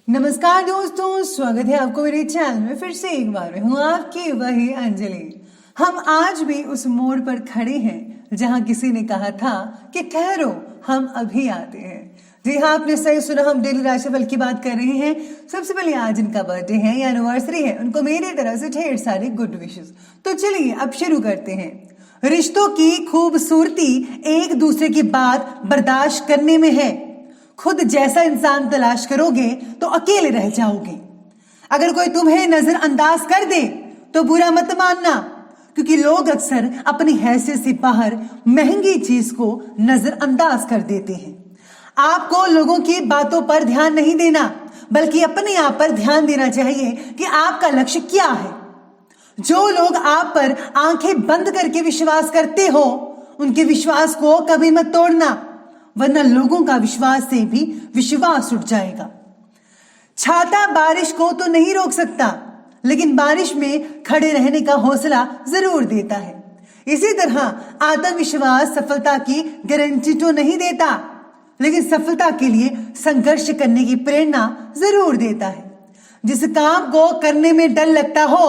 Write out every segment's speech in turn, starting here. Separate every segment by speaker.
Speaker 1: नमस्कार दोस्तों, स्वागत है आपको मेरे चैनल में। फिर से एक बार मैं हूँ आपकी वही अंजलि। हम आज भी उस मोड़ पर खड़े हैं जहाँ किसी ने कहा था कि ठहरो, हम अभी आते हैं। जी हाँ, आपने सही सुना, हम डेली राशिफल की बात कर रहे हैं। सबसे पहले आज इनका बर्थडे है या एनिवर्सरी है, उनको मेरी तरफ से ढेर सारे गुड विशेस। तो चलिए अब शुरू करते हैं। रिश्तों की खूबसूरती एक दूसरे की बात बर्दाश्त करने में है। खुद जैसा इंसान तलाश करोगे तो अकेले रह जाओगे। अगर कोई तुम्हें नजरअंदाज कर दे तो बुरा मत मानना, क्योंकि लोग अक्सर अपनी हैसियत से बाहर महंगी चीज को नजरअंदाज कर देते हैं। आपको लोगों की बातों पर ध्यान नहीं देना, बल्कि अपने आप पर ध्यान देना चाहिए कि आपका लक्ष्य क्या है। जो लोग आप पर आंखें बंद करके विश्वास करते हो, उनके विश्वास को कभी मत तोड़ना, वरना लोगों का विश्वास से भी विश्वास उठ जाएगा। छाता बारिश को तो नहीं रोक सकता, लेकिन बारिश में खड़े रहने का हौसला जरूर देता है। इसी तरह आत्मविश्वास सफलता की गारंटी तो नहीं देता, लेकिन सफलता के लिए संघर्ष करने की प्रेरणा जरूर देता है। जिस काम को करने में डर लगता हो,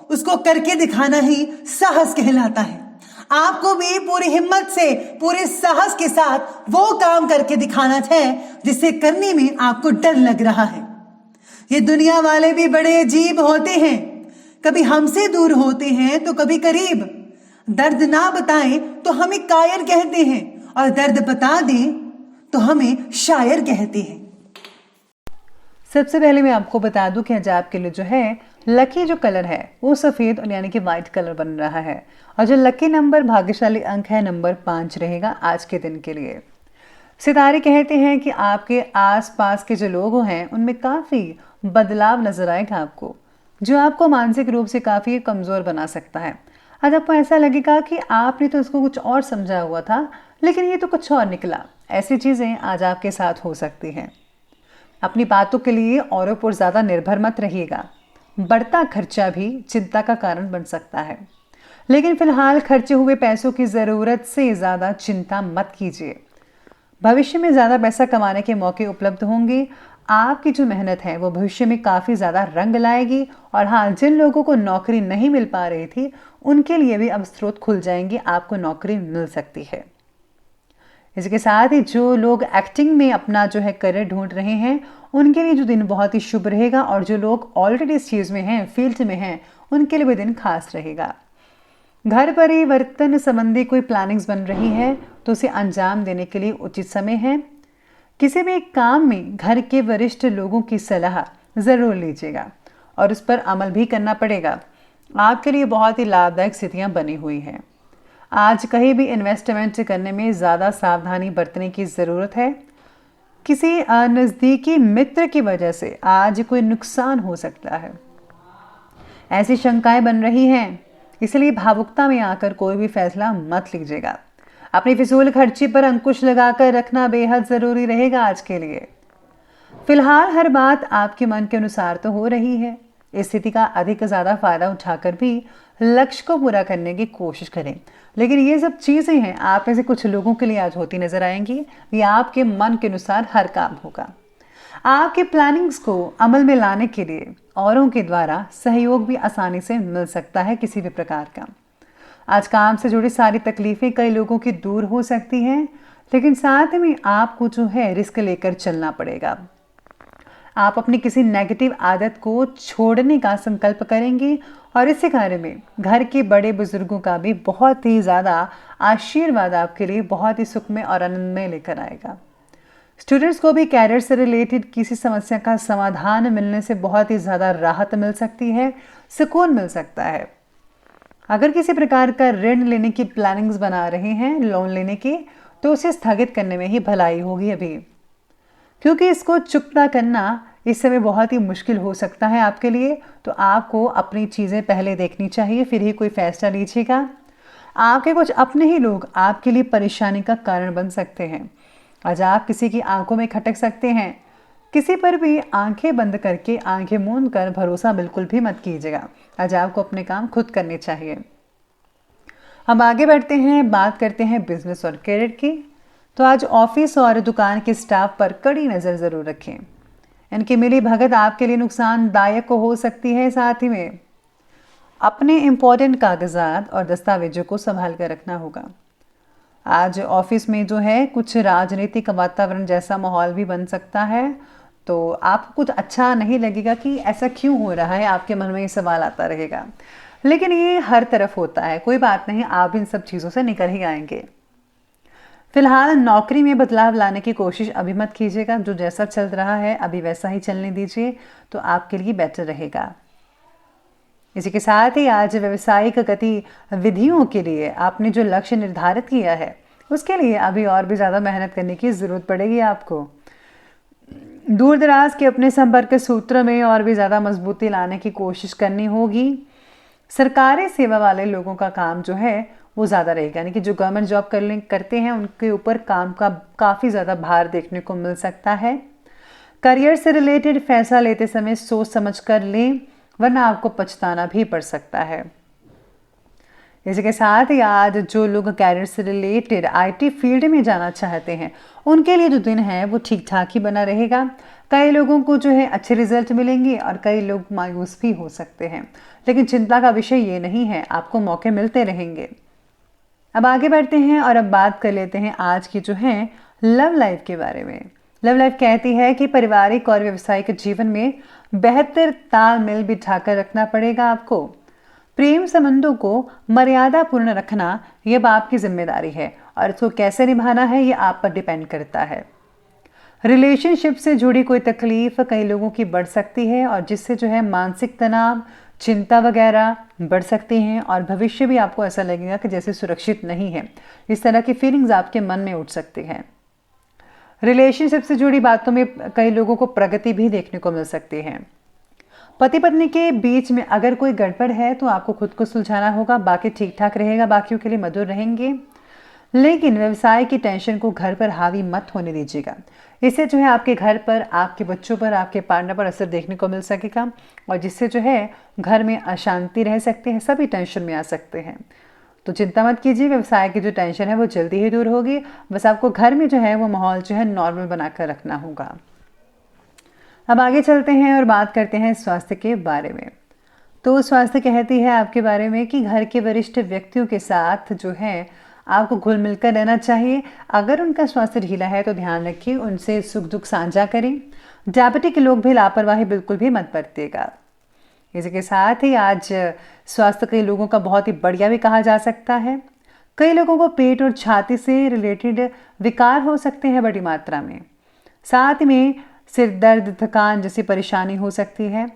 Speaker 1: उसको करके दिखाना ही साहस कहलाता है। आपको भी पूरी हिम्मत से, पूरे साहस के साथ वो काम करके दिखाना है जिसे करने में आपको डर लग रहा है। ये दुनिया वाले भी बड़े अजीब होते हैं, कभी हमसे दूर होते हैं तो कभी करीब। दर्द ना बताएं तो हमें कायर कहते हैं, और दर्द बता दें तो हमें शायर कहते हैं।
Speaker 2: सबसे पहले मैं आपको बता दूं कि आज आपके लिए जो है लकी जो कलर है वो सफ़ेद और यानी कि वाइट कलर बन रहा है, और जो लकी नंबर भाग्यशाली अंक है नंबर 5 रहेगा आज के दिन के लिए। सितारे कहते हैं कि आपके आसपास के जो लोग हैं उनमें काफ़ी बदलाव नजर आएगा आपको, जो आपको मानसिक रूप से काफ़ी कमज़ोर बना सकता है। आज आपको ऐसा लगेगा कि आपने तो इसको कुछ और समझा हुआ था, लेकिन ये तो कुछ और निकला। ऐसी चीज़ें आज आपके साथ हो सकती हैं। अपनी बातों के लिए औरों पर ज़्यादा निर्भर मत रहिएगा। बढ़ता खर्चा भी चिंता का कारण बन सकता है, लेकिन फिलहाल खर्चे हुए पैसों की ज़रूरत से ज़्यादा चिंता मत कीजिए। भविष्य में ज़्यादा पैसा कमाने के मौके उपलब्ध होंगे। आपकी जो मेहनत है वो भविष्य में काफ़ी ज़्यादा रंग लाएगी। और हाँ, जिन लोगों को नौकरी नहीं मिल पा रही थी उनके लिए भी अब स्रोत खुल जाएंगे, आपको नौकरी मिल सकती है। इसके साथ ही जो लोग एक्टिंग में अपना जो है करियर ढूंढ रहे हैं उनके लिए जो दिन बहुत ही शुभ रहेगा, और जो लोग ऑलरेडी इस चीज़ में हैं, फील्ड में हैं, उनके लिए भी दिन खास रहेगा। घर परिवर्तन संबंधी कोई प्लानिंग्स बन रही है तो उसे अंजाम देने के लिए उचित समय है। किसी भी काम में घर के वरिष्ठ लोगों की सलाह ज़रूर लीजिएगा और उस पर अमल भी करना पड़ेगा। आपके लिए बहुत ही लाभदायक स्थितियाँ बनी हुई हैं। आज कहीं भी इन्वेस्टमेंट करने में ज़्यादा सावधानी बरतने की ज़रूरत है। किसी नज़दीकी मित्र की वजह से आज कोई नुकसान हो सकता है, ऐसी शंकाएं बन रही हैं, इसलिए भावुकता में आकर कोई भी फैसला मत लीजिएगा। अपनी फिजूल खर्ची पर अंकुश लगाकर रखना बेहद ज़रूरी रहेगा आज के लिए। फिलहाल हर बात आपके मन के अनुसार तो हो रही है। इस स्थिति का अधिक ज़्यादा फायदा उठाकर भी लक्ष्य को पूरा करने की कोशिश करें, लेकिन ये सब चीज़ें हैं आप में से कुछ लोगों के लिए आज होती नजर आएंगी। ये आपके मन के अनुसार हर काम होगा। आपके प्लानिंग्स को अमल में लाने के लिए औरों के द्वारा सहयोग भी आसानी से मिल सकता है किसी भी प्रकार का। आज काम से जुड़ी सारी तकलीफें कई लोगों की दूर हो सकती हैं, लेकिन साथ में आपको जो है रिस्क लेकर चलना पड़ेगा। आप अपनी किसी नेगेटिव आदत को छोड़ने का संकल्प करेंगे, और इसी कार्य में घर के बड़े बुजुर्गों का भी बहुत ही ज़्यादा आशीर्वाद आपके लिए बहुत ही सुखमय और आनंदमय लेकर आएगा। स्टूडेंट्स को भी कैरियर से रिलेटेड किसी समस्या का समाधान मिलने से बहुत ही ज़्यादा राहत मिल सकती है, सुकून मिल सकता है। अगर किसी प्रकार का ऋण लेने की प्लानिंग्स बना रहे हैं, लोन लेने की, तो उसे स्थगित करने में ही भलाई होगी अभी, क्योंकि इसको चुकता करना इस समय बहुत ही मुश्किल हो सकता है आपके लिए। तो आपको अपनी चीज़ें पहले देखनी चाहिए, फिर ही कोई फैसला लीजिएगा। आपके कुछ अपने ही लोग आपके लिए परेशानी का कारण बन सकते हैं। आज आप किसी की आंखों में खटक सकते हैं। किसी पर भी आंखें बंद करके, आंखें मूंद कर भरोसा बिल्कुल भी मत कीजिएगा। आज आपको अपने काम खुद करने चाहिए। हम आगे बढ़ते हैं, बात करते हैं बिजनेस और करियर की। तो आज ऑफिस और दुकान के स्टाफ पर कड़ी नज़र ज़रूर रखें। इनकी मिली भगत आपके लिए नुकसानदायक हो सकती है। साथ ही में अपने इम्पोर्टेंट कागजात और दस्तावेजों को संभाल कर रखना होगा। आज ऑफिस में जो है कुछ राजनीतिक वातावरण जैसा माहौल भी बन सकता है, तो आपको कुछ अच्छा नहीं लगेगा कि ऐसा क्यों हो रहा है, आपके मन में ये सवाल आता रहेगा। लेकिन ये हर तरफ होता है, कोई बात नहीं, आप इन सब चीज़ों से निकल ही आएंगे। फिलहाल नौकरी में बदलाव लाने की कोशिश अभी मत कीजिएगा, जो जैसा चल रहा है अभी वैसा ही चलने दीजिए, तो आपके लिए बेटर रहेगा। इसी के साथ ही आज व्यवसायिक गतिविधियों के लिए आपने जो लक्ष्य निर्धारित किया है उसके लिए अभी और भी ज़्यादा मेहनत करने की ज़रूरत पड़ेगी आपको। दूर दराज के अपने संपर्क सूत्र में और भी ज़्यादा मजबूती लाने की कोशिश करनी होगी। सरकारी सेवा वाले लोगों का काम जो है वो ज़्यादा रहेगा, यानी कि जो गवर्नमेंट जॉब करते हैं उनके ऊपर काम का काफ़ी ज़्यादा भार देखने को मिल सकता है। करियर से रिलेटेड फैसला लेते समय सोच समझ कर लें, वरना आपको पछताना भी पड़ सकता है। इसी के साथ ही आज जो लोग कैरियर से रिलेटेड आईटी फील्ड में जाना चाहते हैं उनके लिए जो दिन है वो ठीक ठाक ही बना रहेगा। कई लोगों को जो है अच्छे रिजल्ट मिलेंगे और कई लोग मायूस भी हो सकते हैं, लेकिन चिंता का विषय ये नहीं है, आपको मौके मिलते रहेंगे। अब आगे बढ़ते हैं और अब बात कर लेते हैं आज की जो है लव लाइफ के बारे में। लव लाइफ कहती है कि पारिवारिक और व्यावसायिक जीवन में बेहतर तालमेल बिठाकर रखना पड़ेगा आपको। प्रेम संबंधों को मर्यादापूर्ण रखना यह आपकी जिम्मेदारी है और इसको कैसे निभाना है ये आप पर डिपेंड करता है। रिलेशनशिप से जुड़ी कोई तकलीफ कई लोगों की बढ़ सकती है और जिससे जो है मानसिक तनाव, चिंता वगैरह बढ़ सकती हैं और भविष्य भी आपको ऐसा लगेगा कि जैसे सुरक्षित नहीं है। इस तरह की फीलिंग्स आपके मन में उठ सकती हैं। रिलेशनशिप से जुड़ी बातों में कई लोगों को प्रगति भी देखने को मिल सकती है। पति पत्नी के बीच में अगर कोई गड़बड़ है तो आपको खुद को सुलझाना होगा, बाकी ठीक ठाक रहेगा, बाकियों के लिए मधुर रहेंगे। लेकिन व्यवसाय की टेंशन को घर पर हावी मत होने दीजिएगा, इससे जो है आपके घर पर, आपके बच्चों पर, आपके पार्टनर पर असर देखने को मिल सकेगा और जिससे जो है घर में अशांति रह सकती है, सभी टेंशन में आ सकते हैं। तो चिंता मत कीजिए, व्यवसाय की जो टेंशन है वो जल्दी ही दूर होगी। बस आपको घर में जो है वो माहौल जो है नॉर्मल बनाकर रखना होगा। अब आगे चलते हैं और बात करते हैं स्वास्थ्य के बारे में। तो स्वास्थ्य कहती है आपके बारे में कि घर के वरिष्ठ व्यक्तियों के साथ जो है आपको घुल मिलकर रहना चाहिए। अगर उनका स्वास्थ्य ढीला है तो ध्यान रखिए, उनसे सुख दुख साझा करें। डायबिटिक लोग भी लापरवाही बिल्कुल भी मत बरतिएगा। इसी के साथ ही आज स्वास्थ्य कई लोगों का बहुत ही बढ़िया भी कहा जा सकता है। कई लोगों को पेट और छाती से रिलेटेड विकार हो सकते हैं बड़ी मात्रा में। साथ में सिर दर्द, थकान जैसी परेशानी हो सकती है।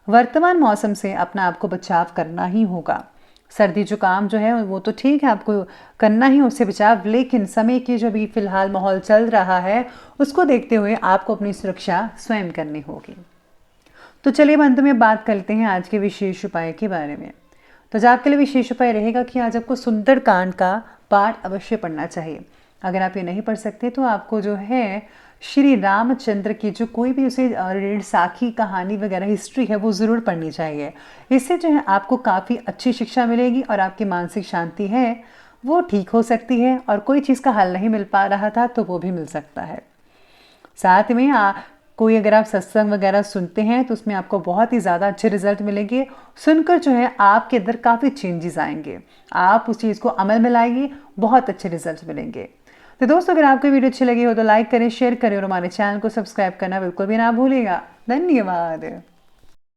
Speaker 2: वर्तमान मौसम से अपना आपको बचाव करना ही होगा। सर्दी जुकाम जो है वो तो ठीक है, आपको करना ही उससे बचाव, लेकिन समय की जो भी फिलहाल माहौल चल रहा है उसको देखते हुए आपको अपनी सुरक्षा स्वयं करनी होगी। तो चलिए अंत में बात करते हैं आज के विशेष उपाय के बारे में। तो आज आपके लिए विशेष उपाय रहेगा कि आज आपको सुंदरकांड का पाठ अवश्य पढ़ना चाहिए। अगर आप ये नहीं पढ़ सकते तो आपको जो है श्री रामचंद्र की जो कोई भी उसे रिलेटेड साखी कहानी वगैरह हिस्ट्री है वो ज़रूर पढ़नी चाहिए। इससे जो है आपको काफ़ी अच्छी शिक्षा मिलेगी और आपकी मानसिक शांति है वो ठीक हो सकती है और कोई चीज़ का हल नहीं मिल पा रहा था तो वो भी मिल सकता है। साथ में कोई अगर आप सत्संग वगैरह सुनते हैं तो उसमें आपको बहुत ही ज़्यादा अच्छे रिजल्ट मिलेंगे। सुनकर जो है आपके अंदर काफ़ी चेंजेस आएंगे, आप उस चीज़ को अमल में लाएंगे, बहुत अच्छे रिजल्ट मिलेंगे। तो दोस्तों अगर आपको वीडियो अच्छी लगी हो तो लाइक करें, शेयर करें और हमारे चैनल को सब्सक्राइब करना बिल्कुल भी ना भूलिएगा। धन्यवाद।